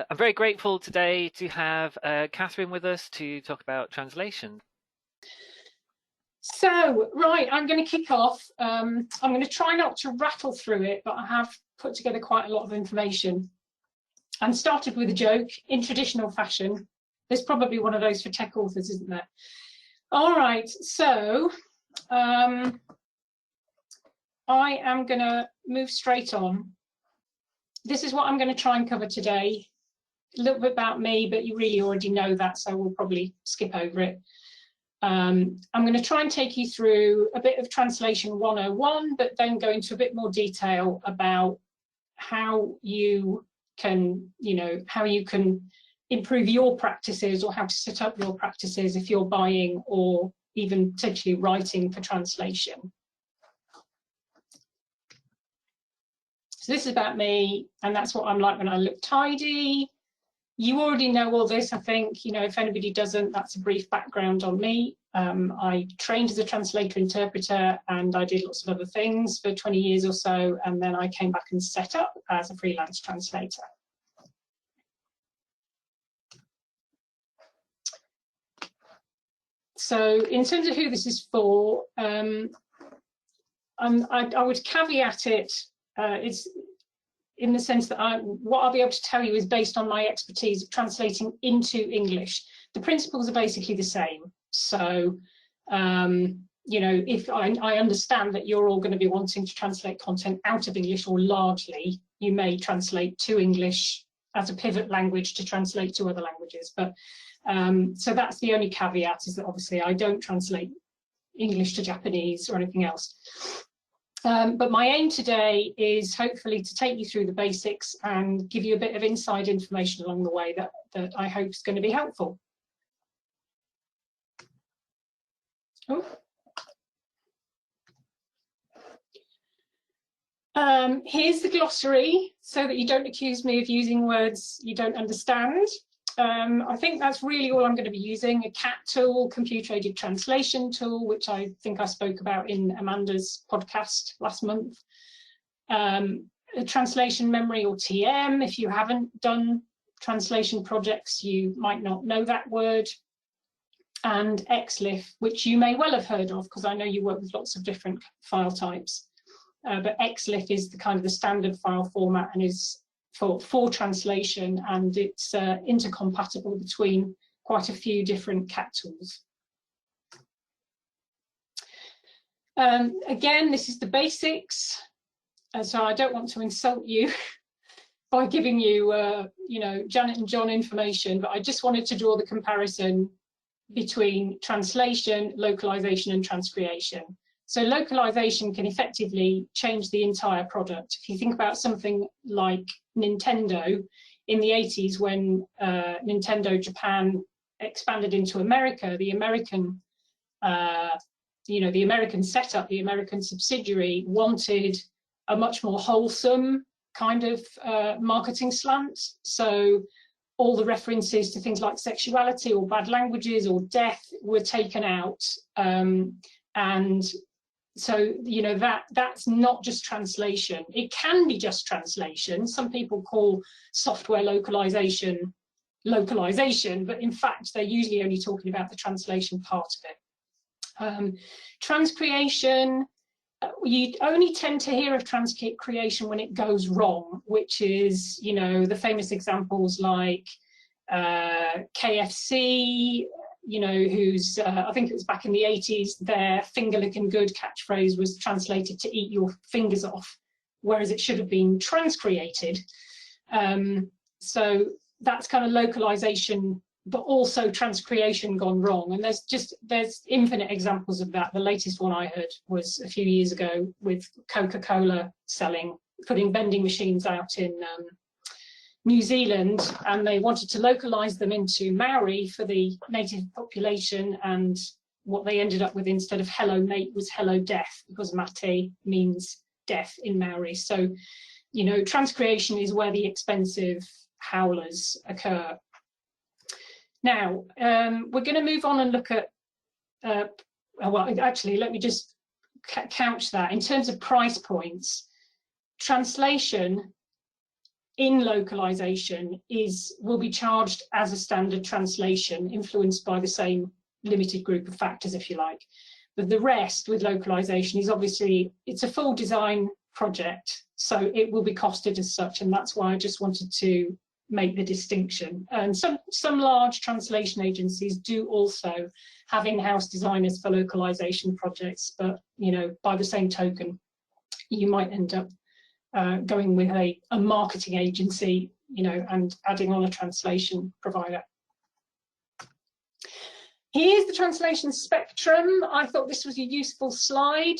I'm very grateful today to have Catherine with us to talk about translation. So, right, I'm going to kick off. I'm going to try not to rattle through it, but I have put together quite a lot of information and started with a joke in traditional fashion. There's probably one of those for tech authors, isn't there? All right, so I am going to move straight on. This is what I'm going to try and cover today. A little bit about me, but you really already know that, so we'll probably skip over it. I'm going to try and take you through a bit of Translation 101, but then go into a bit more detail about how you can, how you can improve your practices or how to set up your practices if you're buying or even potentially writing for translation. So this is about me, and that's what I'm like when I look tidy. You already know all this, I think. If anybody doesn't, that's a brief background on me. I trained as a translator interpreter, and I did lots of other things for 20 years or so, and then I came back and set up as a freelance translator. So in terms of who this is for, I would caveat it, it's in the sense that what I'll be able to tell you is based on my expertise of translating into English. The principles are basically the same. So, if I understand that you're all going to be wanting to translate content out of English, or largely, you may translate to English as a pivot language to translate to other languages. But so that's the only caveat, is that obviously I don't translate English to Japanese or anything else. But my aim today is hopefully to take you through the basics and give you a bit of inside information along the way that I hope is going to be helpful. Oh. Here's the glossary, so that you don't accuse me of using words you don't understand. I think that's really all I'm going to be using: a CAT tool, computer-aided translation tool, which I think I spoke about in Amanda's podcast last month. A translation memory, or TM. If you haven't done translation projects, you might not know that word. And XLIF, which you may well have heard of, because I know you work with lots of different file types. But XLIF is the kind of the standard file format and is for translation, and it's intercompatible between quite a few different CAT tools. Again, this is the basics, so I don't want to insult you by giving you, Janet and John information, but I just wanted to draw the comparison between translation, localization, and transcreation. So localization can effectively change the entire product. If you think about something like Nintendo in the 80s, when Nintendo Japan expanded into America, the American, the American setup, the American subsidiary wanted a much more wholesome kind of marketing slant. So all the references to things like sexuality or bad languages or death were taken out, and so that's not just translation. It can be just translation. Some people call software localization, but in fact they're usually only talking about the translation part of it. Transcreation, you only tend to hear of transcreation when it goes wrong, which is, the famous examples like KFC, who's, I think it was back in the 80s, their finger licking good catchphrase was translated to eat your fingers off, whereas it should have been transcreated. So that's kind of localization, but also transcreation gone wrong. And there's infinite examples of that. The latest one I heard was a few years ago with Coca-Cola putting vending machines out in New Zealand, and they wanted to localize them into Maori for the native population, and what they ended up with instead of hello mate was hello death, because mate means death in Maori. So, transcreation is where the expensive howlers occur. Now, we're going to move on and look at, well, actually, let me just couch that. In terms of price points, translation in localization will be charged as a standard translation, influenced by the same limited group of factors, if you like. But the rest with localization is obviously, it's a full design project, so it will be costed as such, and that's why I just wanted to make the distinction. And some large translation agencies do also have in-house designers for localization projects, but you know, by the same token, you might end up going with a marketing agency, you know, and adding on a translation provider. Here's the translation spectrum. I thought this was a useful slide.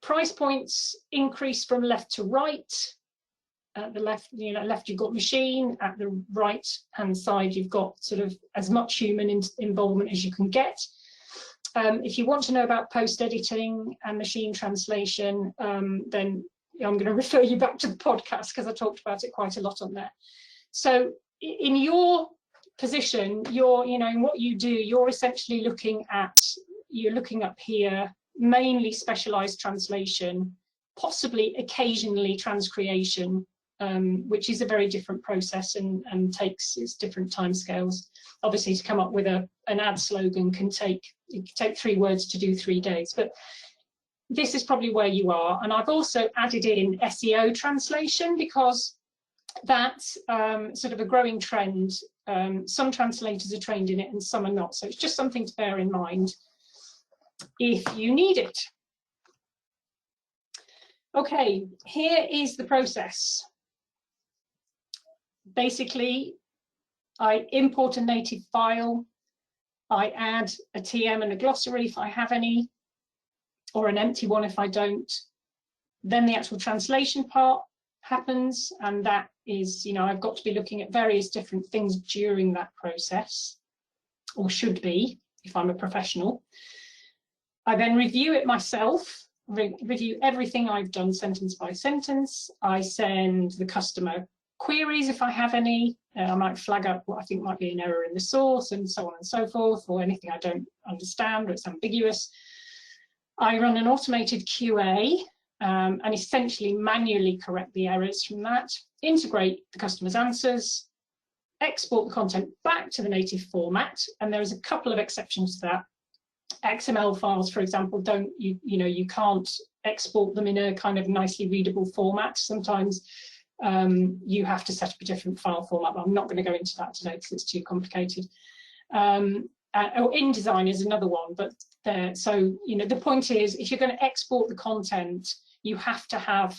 Price points increase from left to right. At the left, you know, left you've got machine. At the right hand side, you've got sort of as much human involvement as you can get. If you want to know about post editing and machine translation, then I'm going to refer you back to the podcast because I talked about it quite a lot on there. So in your position, you know, in what you do, you're essentially looking up here mainly specialized translation, possibly occasionally transcreation, which is a very different process and takes its different timescales. Obviously, to come up with an ad slogan can take 3 words to do 3 days, but this is probably where you are. And I've also added in SEO translation because that's sort of a growing trend. Some translators are trained in it and some are not. So it's just something to bear in mind if you need it. Okay, here is the process. Basically, I import a native file. I add a TM and a glossary if I have any, or an empty one if I don't. Then the actual translation part happens, and that is, you know, I've got to be looking at various different things during that process, or should be if I'm a professional. I then review it myself, review everything I've done sentence by sentence. I send the customer queries if I have any. I might flag up what I think might be an error in the source and so on and so forth, or anything I don't understand or it's ambiguous. I run an automated QA and essentially manually correct the errors from that, integrate the customer's answers, export the content back to the native format, and there's a couple of exceptions to that. XML files, for example, you can't export them in a kind of nicely readable format. Sometimes you have to set up a different file format, but I'm not going to go into that today because it's too complicated. InDesign is another one, but so you know, the point is, if you're going to export the content, you have to have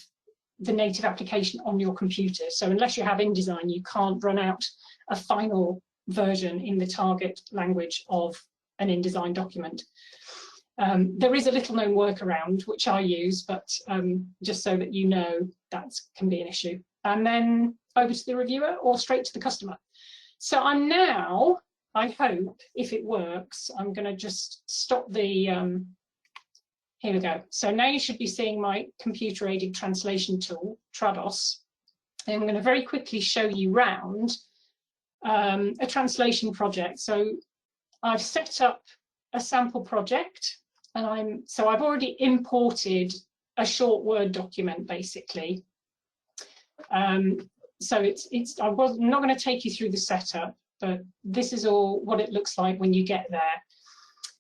the native application on your computer. So unless you have InDesign, you can't run out a final version in the target language of an InDesign document. There is a little known workaround which I use, but just so that you know, that can be an issue. And then over to the reviewer or straight to the customer. So I'm now, I hope, if it works, I'm going to just stop the, here we go. So now you should be seeing my computer-aided translation tool, Trados. And I'm going to very quickly show you round a translation project. So I've set up a sample project, and I've already imported a short Word document, basically. So I'm not going to take you through the setup, but this is all what it looks like when you get there.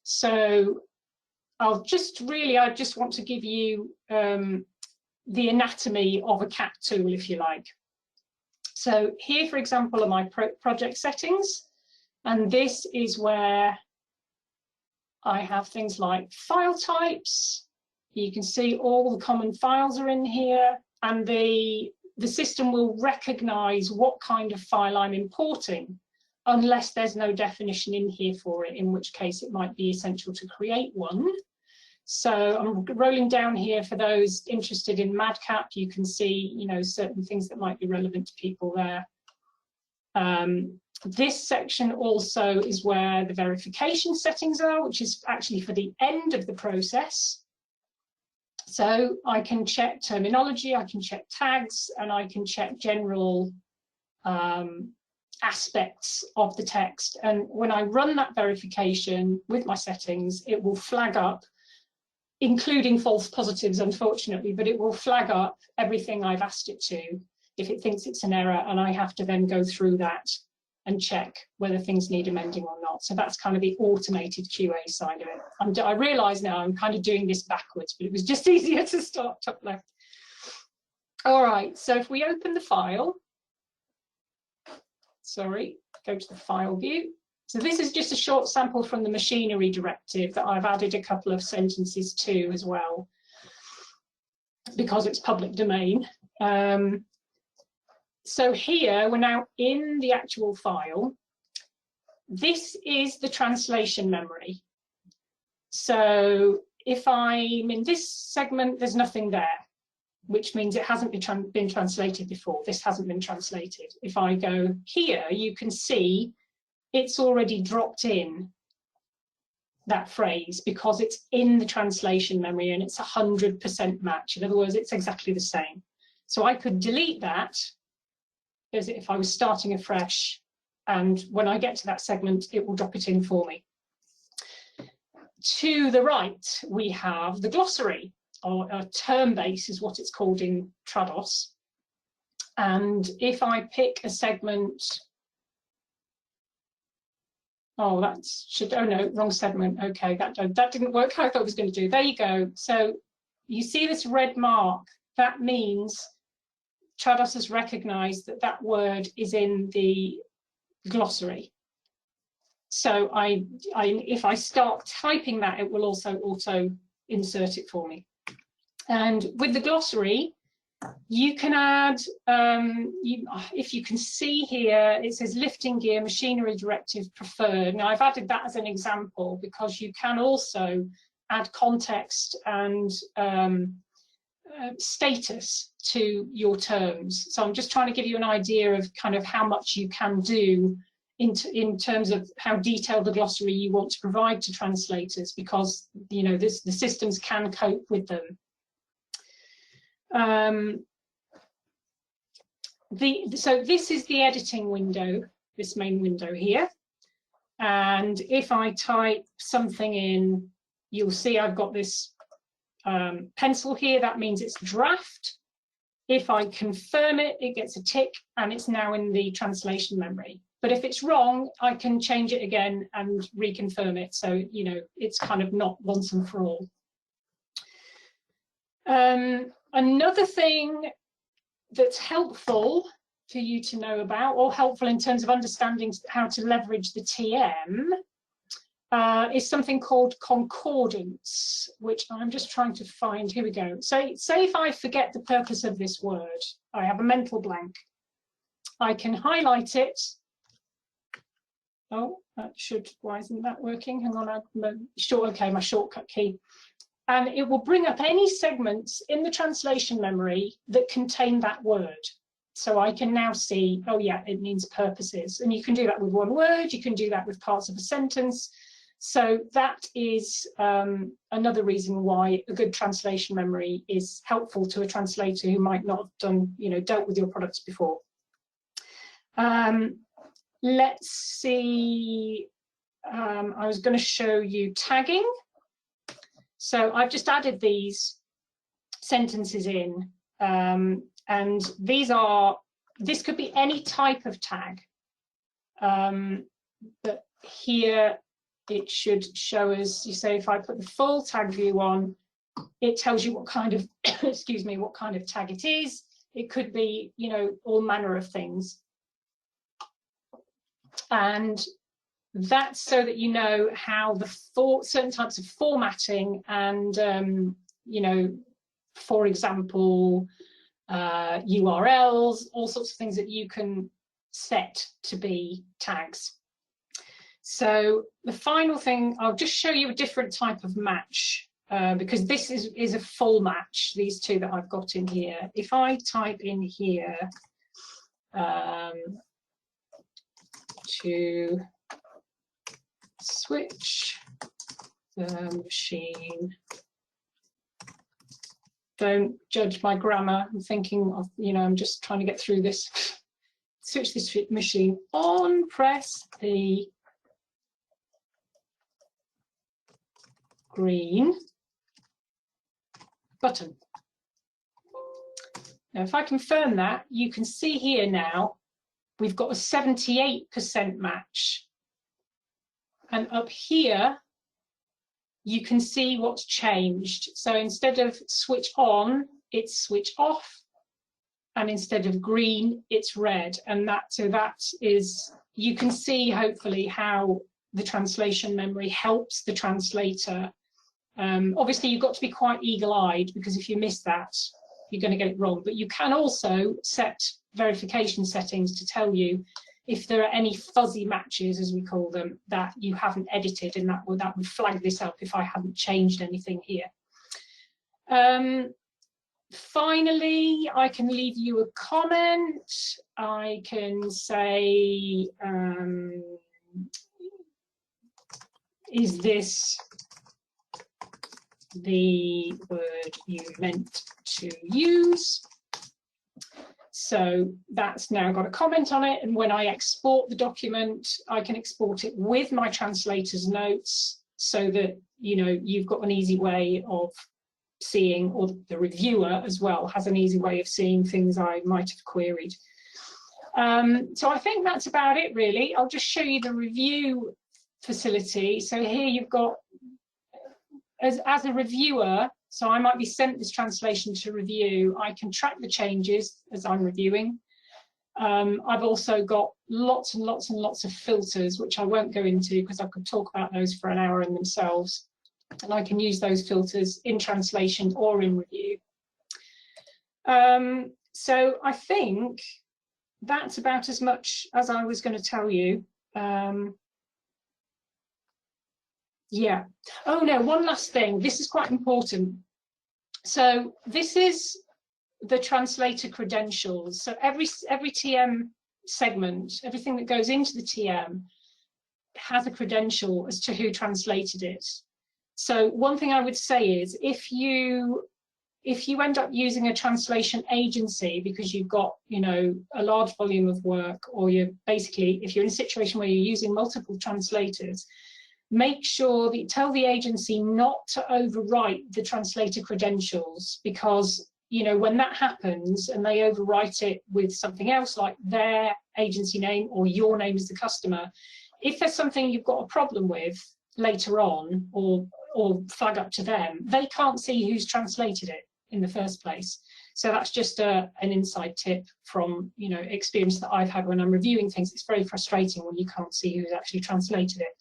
So I just want to give you the anatomy of a CAT tool, if you like. So here, for example, are my project settings, and this is where I have things like file types. You can see all the common files are in here, and the system will recognize what kind of file I'm importing, unless there's no definition in here for it, in which case it might be essential to create one. So I'm rolling down here for those interested in Madcap. You can see, you know, certain things that might be relevant to people there. This section also is where the verification settings are, which is actually for the end of the process. So I can check terminology, I can check tags, and I can check general aspects of the text. And when I run that verification with my settings, it will flag up, including false positives, unfortunately, but it will flag up everything I've asked it to. if it thinks it's an error, and I have to then go through that and check whether things need amending or not. So that's kind of the automated QA side of it. I realise now I'm kind of doing this backwards, but it was just easier to start top left. All right, so if we open the file, sorry, go to the file view. So this is just a short sample from the machinery directive that I've added a couple of sentences to as well, because it's public domain. So here we're now in the actual file. This is the translation memory. So if I'm in this segment, there's nothing there, which means it hasn't been translated before. This hasn't been translated. If I go here, you can see it's already dropped in that phrase because it's in the translation memory and it's 100% match. In other words, it's exactly the same. So I could delete that as if I was starting afresh, and when I get to that segment, it will drop it in for me. To the right, we have the glossary, or a term base is what it's called in Trados. And if I pick a segment, oh, that should, oh no, wrong segment. Okay, that didn't work how I thought it was going to do. There you go. So you see this red mark, that means Trados has recognized that that word is in the glossary. So if I start typing that, it will also auto insert it for me. And with the glossary, you can add, if you can see here, it says lifting gear, machinery directive preferred. Now I've added that as an example because you can also add context and status to your terms. So I'm just trying to give you an idea of kind of how much you can do in terms of how detailed the glossary you want to provide to translators, because you know the systems can cope with them. So this is the editing window, this main window here, and if I type something in, you'll see I've got this pencil here. That means it's draft. If I confirm it, it gets a tick and it's now in the translation memory. But if it's wrong, I can change it again and reconfirm it. So, you know, it's kind of not once and for all. Another thing that's helpful for you to know about, or helpful in terms of understanding how to leverage the TM, is something called concordance, which I'm just trying to find. Here we go. So say if I forget the purpose of this word, I have a mental blank. I can highlight it. Oh, that should, why isn't that working? Hang on, okay, my shortcut key. And it will bring up any segments in the translation memory that contain that word. So I can now see, oh yeah, it means purposes. And you can do that with one word, you can do that with parts of a sentence. So that is another reason why a good translation memory is helpful to a translator who might not have done, you know, dealt with your products before. Let's see, I was going to show you tagging. So I've just added these sentences in, and this could be any type of tag, but here it should show us, you say, if I put the full tag view on, it tells you what kind of, excuse me, what kind of tag it is. It could be, you know, all manner of things. And that's so that you know how certain types of formatting and, you know, for example, URLs, all sorts of things that you can set to be tags. So the final thing, I'll just show you a different type of match, because this is a full match, these two that I've got in here. If I type in here to switch the machine, don't judge my grammar, I'm thinking of, you know, I'm just trying to get through this. Switch this machine on, press the green button. Now, if I confirm that, you can see here now, we've got a 78% match. And up here, you can see what's changed. So instead of switch on, it's switch off. And instead of green, it's red. And so that is, you can see hopefully how the translation memory helps the translator. Obviously, you've got to be quite eagle-eyed, because if you miss that, you're going to get it wrong. But you can also set verification settings to tell you if there are any fuzzy matches, as we call them, that you haven't edited, and that would flag this up if I hadn't changed anything here. Finally, I can leave you a comment. I can say, is this the word you meant to use? So that's now got a comment on it, and when I export the document, I can export it with my translator's notes, so that you've got an easy way of seeing, or the reviewer as well has an easy way of seeing things I might have queried. So I think that's about it really. I'll just show you the review facility. So here you've got, as a reviewer, so I might be sent this translation to review, I can track the changes as I'm reviewing. I've also got lots and lots and lots of filters, which I won't go into because I could talk about those for an hour in themselves. And I can use those filters in translation or in review. So I think that's about as much as I was going to tell you. Yeah. Oh no, one last thing. This is quite important. So this is the translator credentials. So every TM segment, everything that goes into the TM has a credential as to who translated it. So one thing I would say is, if you end up using a translation agency because you've got, a large volume of work, or if you're in a situation where you're using multiple translators, make sure that you tell the agency not to overwrite the translator credentials, because when that happens and they overwrite it with something else like their agency name or your name as the customer, if there's something you've got a problem with later on, or flag up to them, they can't see who's translated it in the first place. So that's just an inside tip from experience that I've had when I'm reviewing things. It's very frustrating when you can't see who's actually translated it.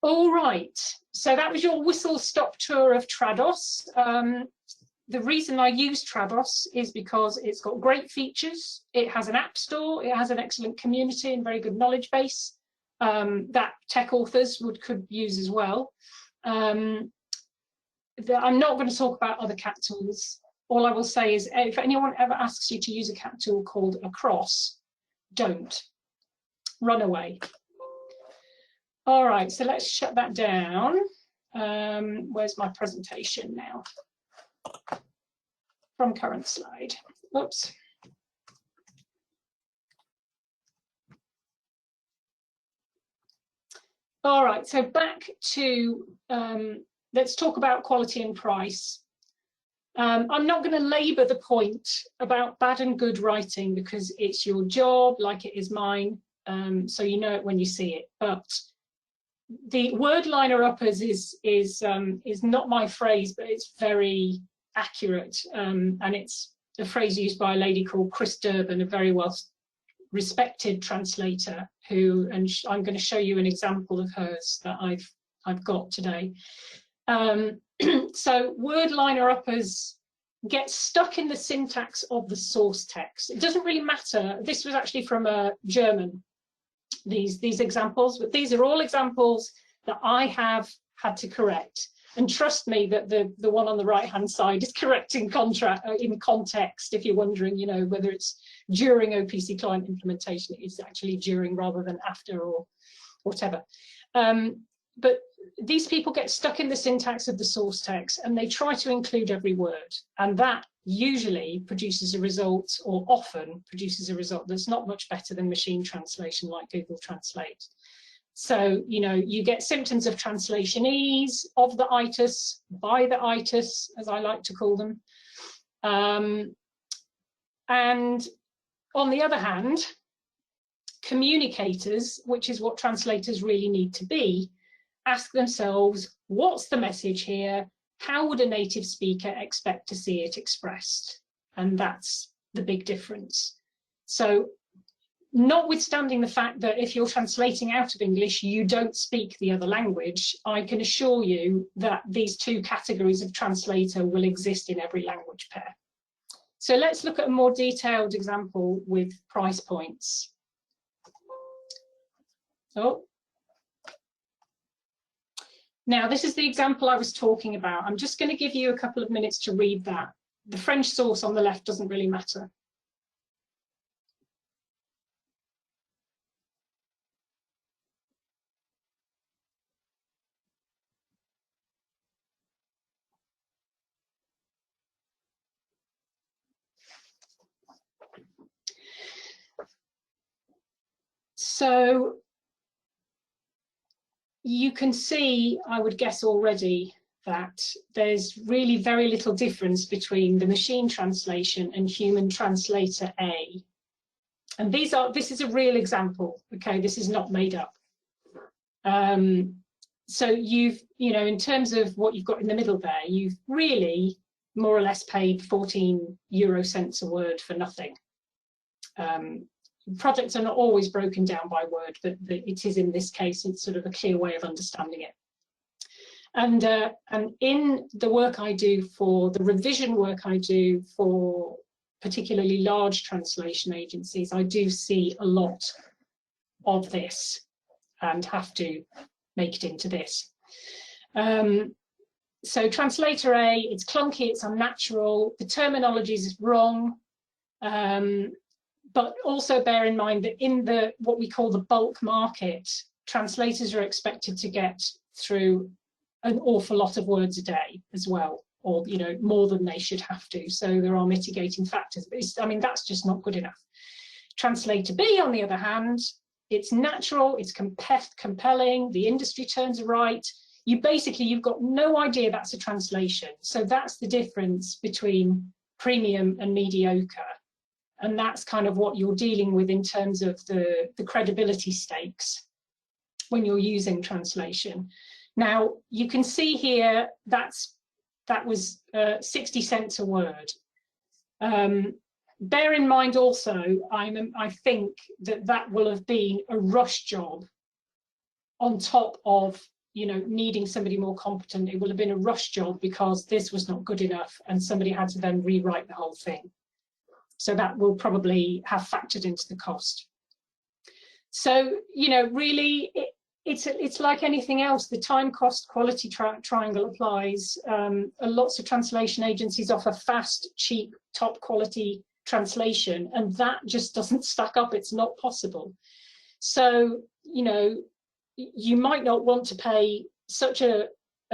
All right, so that was your whistle-stop tour of Trados. The reason I use Trados is because it's got great features. It has an app store, it has an excellent community and very good knowledge base that tech authors could use as well. I'm not going to talk about other cat tools. All I will say is, if anyone ever asks you to use a cat tool called Across, don't. Run away. All right, so let's shut that down. Where's my presentation now? From current slide. Oops. All right, so back to, let's talk about quality and price. I'm not going to labour the point about bad and good writing, because it's your job, like it is mine, so you know it when you see it. But the word liner uppers is not my phrase, but it's very accurate, and it's a phrase used by a lady called Chris Durbin, a very well respected translator, and I'm going to show you an example of hers that I've got today. So word liner uppers get stuck in the syntax of the source text. It doesn't really matter. This was actually from a German, these examples, but these are all examples that I have had to correct. And trust me that the one on the right hand side is correct in context, if you're wondering, whether it's during OPC client implementation. It's actually during rather than after, or whatever. But these people get stuck in the syntax of the source text, and they try to include every word, and that usually produces a result, or often produces a result, that's not much better than machine translation like Google Translate. So, you get symptoms of translation ease, of the itis, by the itis, as I like to call them. And on the other hand, communicators, which is what translators really need to be, ask themselves, what's the message here? How would a native speaker expect to see it expressed? And that's the big difference. So notwithstanding the fact that if you're translating out of English, you don't speak the other language, I can assure you that these two categories of translator will exist in every language pair. So let's look at a more detailed example with price points. Oh. Now, this is the example I was talking about. I'm just going to give you a couple of minutes to read that. The French source on the left doesn't really matter. So you can see, I would guess already, that there's really very little difference between the machine translation and human translator A. And this is a real example, okay? This is not made up. So in terms of what you've got in the middle there, you've really more or less paid 14 euro cents a word for nothing. Projects are not always broken down by word, but it is in this case, it's sort of a clear way of understanding it. And in the work I do for the revision work I do for particularly large translation agencies, I do see a lot of this and have to make it into this. So translator A, it's clunky, it's unnatural, the terminology is wrong. But also bear in mind that in what we call the bulk market, translators are expected to get through an awful lot of words a day as well, or more than they should have to. So there are mitigating factors. But I mean, that's just not good enough. Translator B, on the other hand, it's natural, it's compelling, the industry terms are right. You've got no idea that's a translation. So that's the difference between premium and mediocre. And that's kind of what you're dealing with in terms of the credibility stakes when you're using translation. Now, you can see here that was 60 cents a word. Bear in mind also, I think that will have been a rush job on top of needing somebody more competent. It will have been a rush job because this was not good enough and somebody had to then rewrite the whole thing. So that will probably have factored into the cost. So, really, it's like anything else. The time cost quality triangle applies. Lots of translation agencies offer fast, cheap, top quality translation, and that just doesn't stack up. It's not possible. So, you might not want to pay such a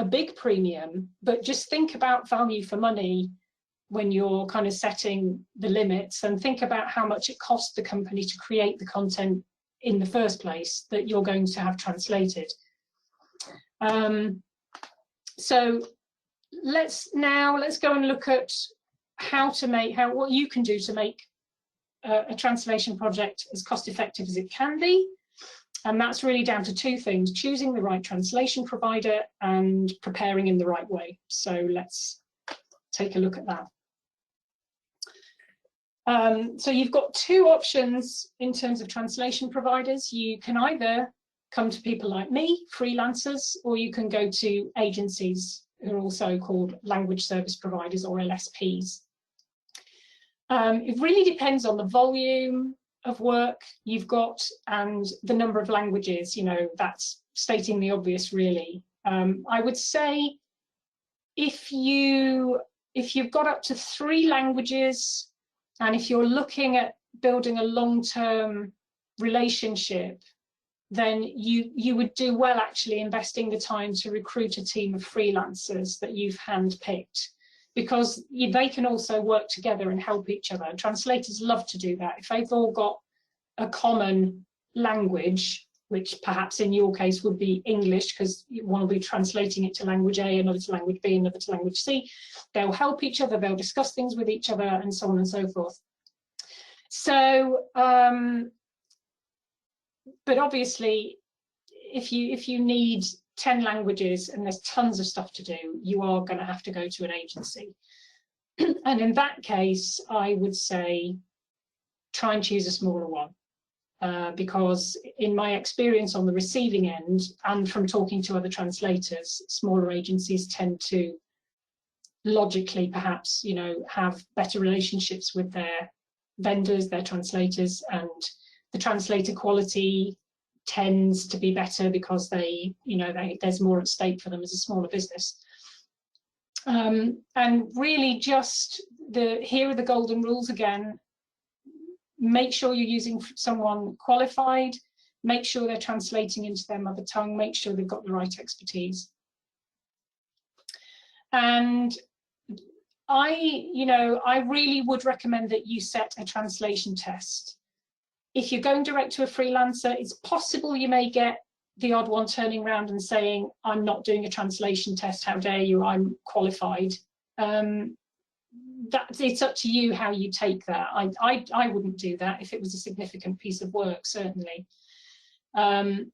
big premium, but just think about value for money when you're kind of setting the limits, and think about how much it costs the company to create the content in the first place that you're going to have translated. So let's go and look at what you can do to make a translation project as cost effective as it can be. And that's really down to two things: choosing the right translation provider and preparing in the right way. So let's take a look at that. So you've got two options in terms of translation providers. You can either come to people like me, freelancers, or you can go to agencies who are also called language service providers, or LSPs. It really depends on the volume of work you've got and the number of languages. That's stating the obvious, really. I would say if you've got up to 3 languages, and if you're looking at building a long-term relationship, then you would do well actually investing the time to recruit a team of freelancers that you've handpicked, because they can also work together and help each other. Translators love to do that. If they've all got a common language, which perhaps in your case would be English, because one will be translating it to language A, another to language B, another to language C. They'll help each other, they'll discuss things with each other, and so on and so forth. So, but obviously, if you need 10 languages and there's tons of stuff to do, you are going to have to go to an agency. And in that case, I would say try and choose a smaller one. Because in my experience on the receiving end and from talking to other translators, smaller agencies tend to logically perhaps, you know, have better relationships with their vendors, their translators, and the translator quality tends to be better because they, you know, there's more at stake for them as a smaller business. And really just here are the golden rules again. Make sure you're using someone qualified, make sure they're translating into their mother tongue, make sure they've got the right expertise. And I really would recommend that you set a translation test. If you're going direct to a freelancer, it's possible you may get the odd one turning around and saying, I'm not doing a translation test, how dare you, I'm qualified. It's up to you how you take that. I wouldn't do that if it was a significant piece of work, certainly.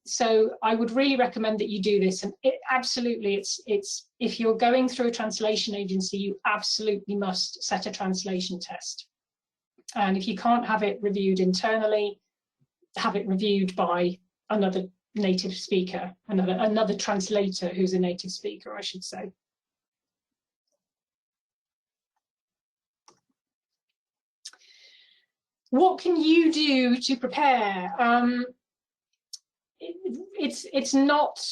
So I would really recommend that you do this, and absolutely, it's if you're going through a translation agency, you absolutely must set a translation test. And if you can't have it reviewed internally, have it reviewed by another native speaker, another translator who's a native speaker, I should say. What can you do to prepare? It's not,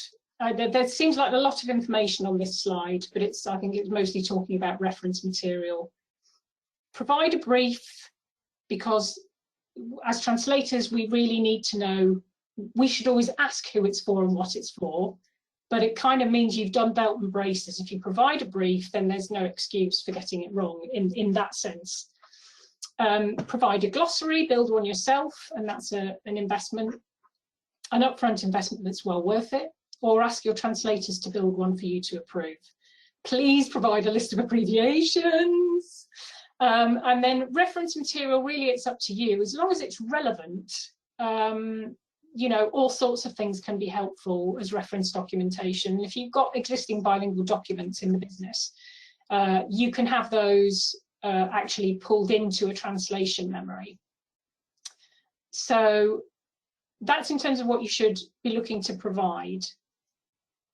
there seems like a lot of information on this slide, but I think it's mostly talking about reference material. Provide a brief, because as translators, we really need to know, we should always ask who it's for and what it's for, but it kind of means you've done belt and braces. If you provide a brief, then there's no excuse for getting it wrong in that sense. Provide a glossary, build one yourself, and that's an investment, an upfront investment that's well worth it, or ask your translators to build one for you to approve. Please provide a list of abbreviations. And then reference material, really it's up to you. As long as it's relevant, you know, all sorts of things can be helpful as reference documentation. If you've got existing bilingual documents in the business, you can have those actually pulled into a translation memory. So that's in terms of what you should be looking to provide.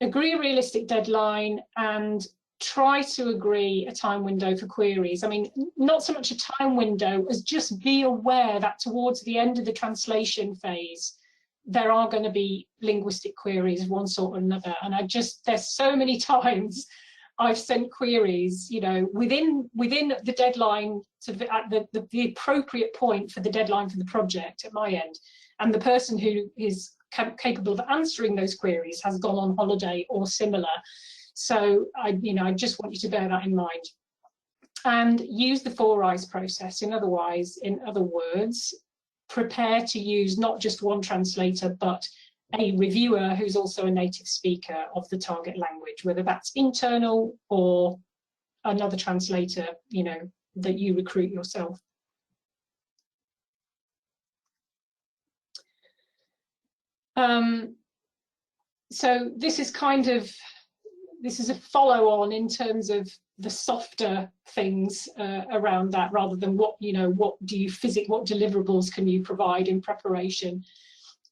Agree a realistic deadline and try to agree a time window for queries. I mean, not so much a time window as just be aware that towards the end of the translation phase, there are going to be linguistic queries of one sort or another. And there's so many times I've sent queries, you know, within the deadline, sort of at the appropriate point for the deadline for the project at my end, and the person who is capable of answering those queries has gone on holiday or similar. So I just want you to bear that in mind, and use the 4 eyes process. In other words, prepare to use not just one translator, but a reviewer who's also a native speaker of the target language, whether that's internal or another translator, you know, that you recruit yourself. So this is a follow-on in terms of the softer things around that, rather than what deliverables can you provide in preparation.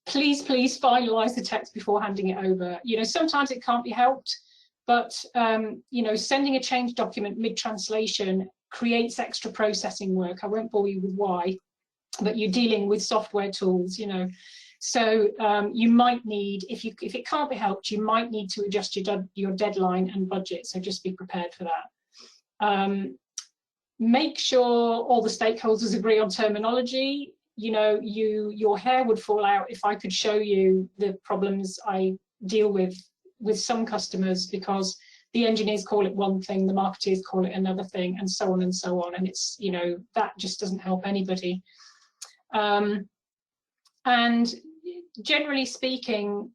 Please finalize the text before handing it over. You know, sometimes it can't be helped, but you know, sending a change document mid-translation creates extra processing work. I won't bore you with why, but you're dealing with software tools, you know. So you might need, if it can't be helped, you might need to adjust your deadline and budget. So just be prepared for that. Make sure all the stakeholders agree on terminology. You know, your hair would fall out if I could show you the problems I deal with some customers, because the engineers call it one thing, the marketeers call it another thing, and so on and so on. And it's, you know, that just doesn't help anybody. And generally speaking,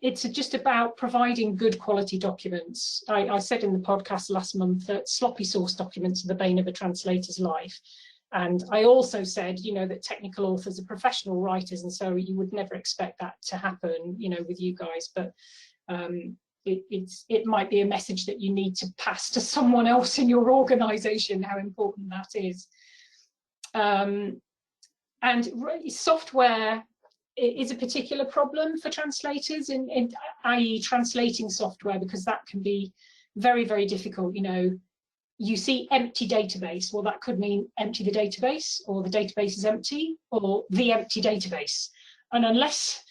it's just about providing good quality documents. I said in the podcast last month that sloppy source documents are the bane of a translator's life. And I also said, that technical authors are professional writers, and so you would never expect that to happen, with you guys. But it might be a message that you need to pass to someone else in your organisation, how important that is. And software is a particular problem for translators, i.e. translating software, because that can be very, very difficult. You see empty database, well, that could mean empty the database, or the database is empty, or the empty database. And unless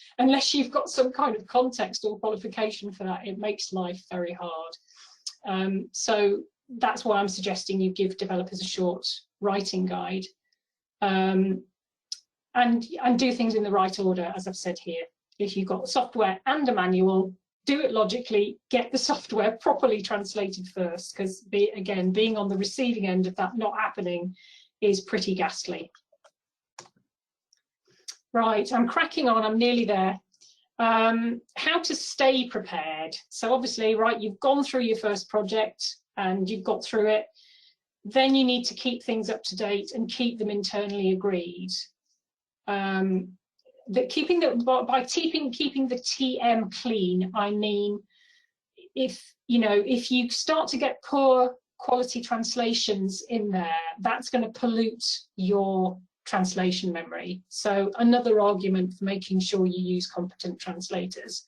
you've got some kind of context or qualification for that, it makes life very hard. So that's why I'm suggesting you give developers a short writing guide, and do things in the right order, as I've said here. If you've got software and a manual, do it logically, get the software properly translated first, because again, being on the receiving end of that not happening is pretty ghastly. Right, I'm cracking on, I'm nearly there. How to stay prepared. So obviously, right, you've gone through your first project and you've got through it. Then you need to keep things up to date and keep them internally agreed. Keeping the TM clean, I mean, if you start to get poor quality translations in there, that's going to pollute your translation memory. So another argument for making sure you use competent translators.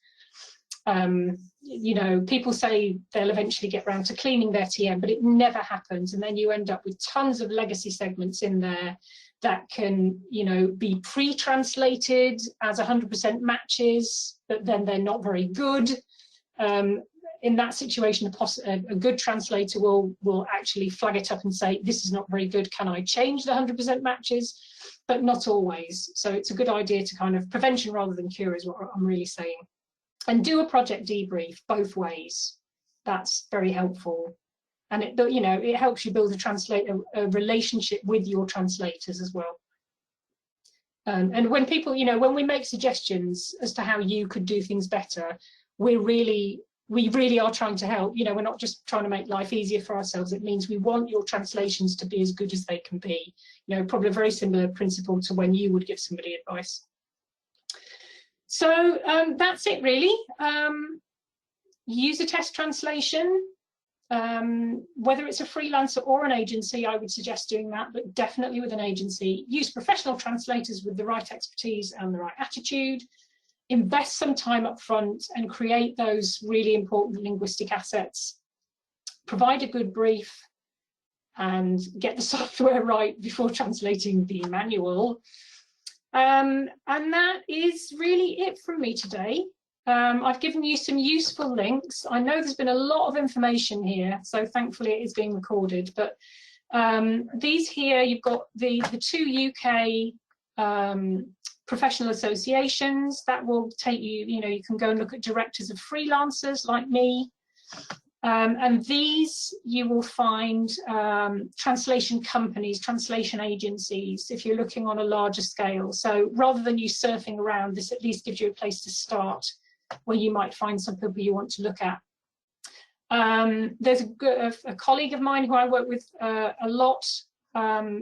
People say they'll eventually get around to cleaning their TM, but it never happens, and then you end up with tons of legacy segments in there that can, be pre-translated as 100% matches, but then they're not very good. In that situation, a good translator will actually flag it up and say, this is not very good, can I change the 100% matches? But not always. So it's a good idea to kind of prevention rather than cure is what I'm really saying. And do a project debrief both ways. That's very helpful. And it helps you build a relationship with your translators as well. And when people, when we make suggestions as to how you could do things better, we really are trying to help. We're not just trying to make life easier for ourselves. It means we want your translations to be as good as they can be. Probably a very similar principle to when you would give somebody advice. So that's it really. Use a test translation. Whether it's a freelancer or an agency, I would suggest doing that, but definitely with an agency. Use professional translators with the right expertise and the right attitude. Invest some time up front and create those really important linguistic assets. Provide a good brief and get the software right before translating the manual. And that is really it from me today. I've given you some useful links. I know there's been a lot of information here, so thankfully it is being recorded. But these here, you've got the two UK professional associations that will take you, you can go and look at directors of freelancers like me. And these you will find translation companies, translation agencies, if you're looking on a larger scale. So rather than you surfing around, this at least gives you a place to start where you might find some people you want to look at. There's a colleague of mine who I work with a lot,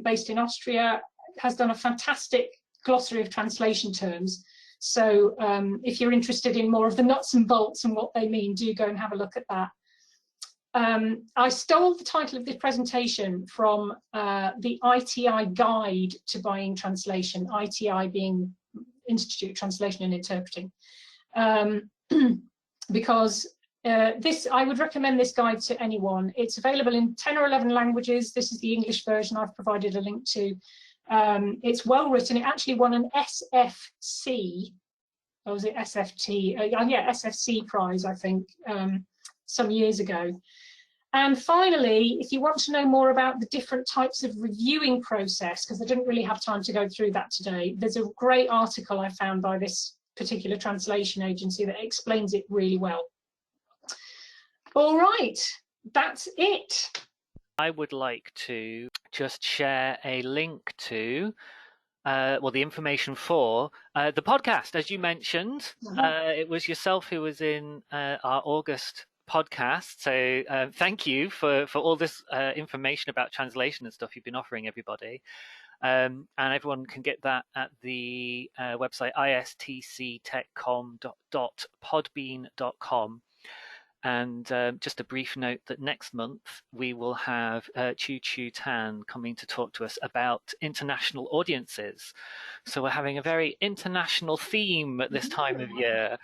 based in Austria, has done a fantastic glossary of translation terms. So if you're interested in more of the nuts and bolts and what they mean, do go and have a look at that. I stole the title of this presentation from the ITI Guide to Buying Translation, ITI being Institute of Translation and Interpreting, because I would recommend this guide to anyone. It's available in 10 or 11 languages. This is the English version I've provided a link to. It's well written. It actually won an SFC, or was it SFT? Yeah, SFC prize, I think, some years ago. And finally, if you want to know more about the different types of reviewing process, because I didn't really have time to go through that today, there's a great article I found by this particular translation agency that explains it really well. All right, that's it. I would like to just share a link to well, the information for the podcast. As you mentioned, it was yourself who was in our August podcast. So thank you for all this information about translation and stuff you've been offering everybody. And everyone can get that at the website istctechcom.podbean.com. And just a brief note that next month we will have Chu Chu Tan coming to talk to us about international audiences. So we're having a very international theme at this time of year.